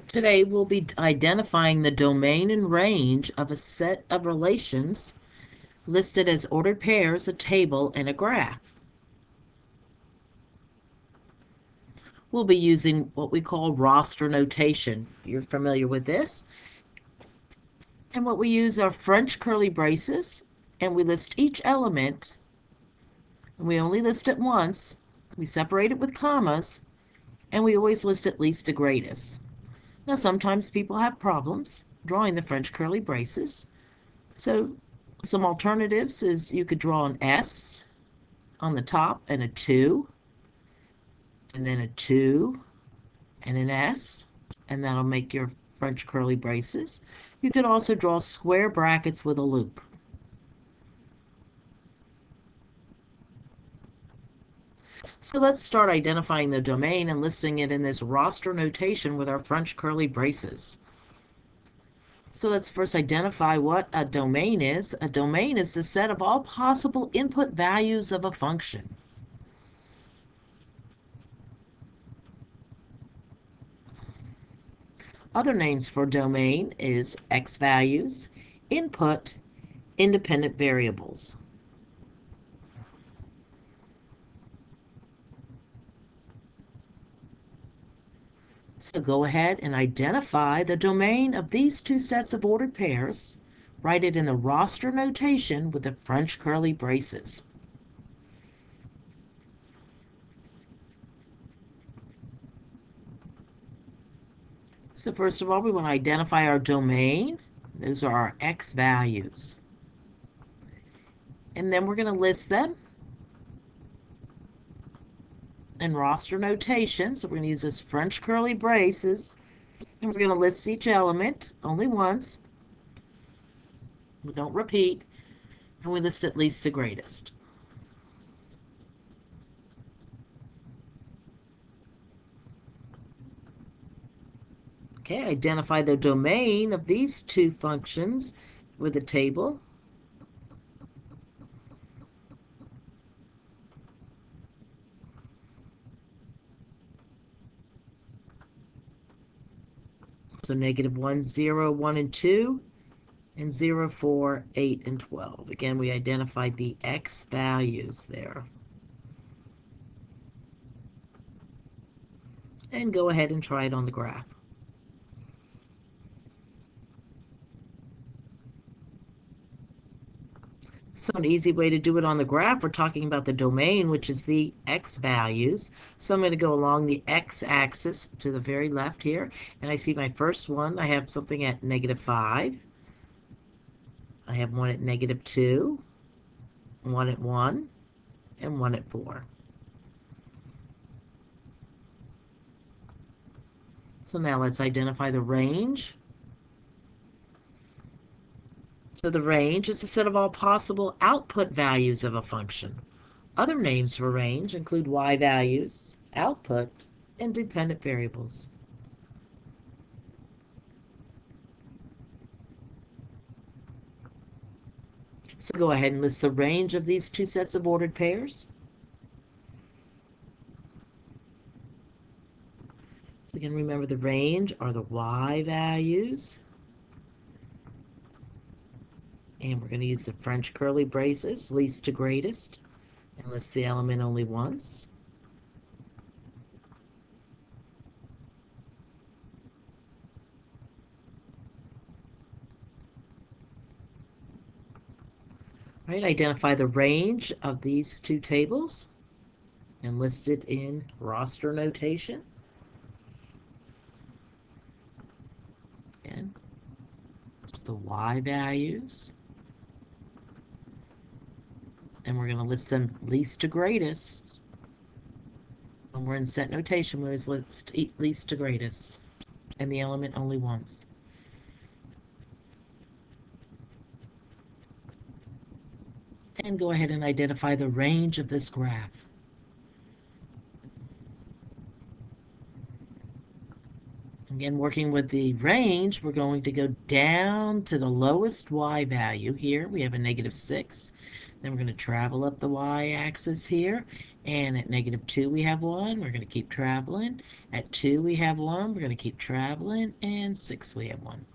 Today we'll be identifying the domain and range of a set of relations listed as ordered pairs, a table, and a graph. We'll be using what we call roster notation. You're familiar with this. And what we use are French curly braces, and we list each element, and we only list it once. We separate it with commas, and we always list it least to greatest. Now, sometimes people have problems drawing the French curly braces. So some alternatives is you could draw an S on the top and a 2, and then a 2 and an S, and that'll make your French curly braces. You could also draw square brackets with a loop. So let's start identifying the domain and listing it in this roster notation with our French curly braces. So let's first identify what a domain is. A domain is the set of all possible input values of a function. Other names for domain is x values, input, independent variables. So go ahead and identify the domain of these two sets of ordered pairs. Write it in the roster notation with the French curly braces. So first of all, we want to identify our domain. Those are our x values. And then we're going to list them in roster notation. So we're going to use this French curly braces, and we're going to list each element only once. We don't repeat, and we list it least to greatest. Okay, identify the domain of these two functions with a table. So -1, 0, 1, and 2, and 0, 4, 8, and 12. Again, we identified the x values there. And go ahead and try it on the graph. So an easy way to do it on the graph, we're talking about the domain, which is the x values. So I'm going to go along the x-axis to the very left here, and I see my first one. I have something at -5. I have one at -2, one at 1, and one at 4. So now let's identify the range. So the range is a set of all possible output values of a function. Other names for range include y values, output, and dependent variables. So go ahead and list the range of these two sets of ordered pairs. So again, remember the range are the y values. And we're going to use the French curly braces, least to greatest, and list the element only once. All right, identify the range of these two tables and list it in roster notation. And it's the y values. And we're going to list them least to greatest. When we're in set notation, we always list least to greatest and the element only once. And go ahead and identify the range of this graph. Again, working with the range, we're going to go down to the lowest y value here. We have a -6. Then we're going to travel up the y-axis here, And at -2, we have 1. We're going to keep traveling. At 2, we have 1. We're going to keep traveling. And 6, we have 1.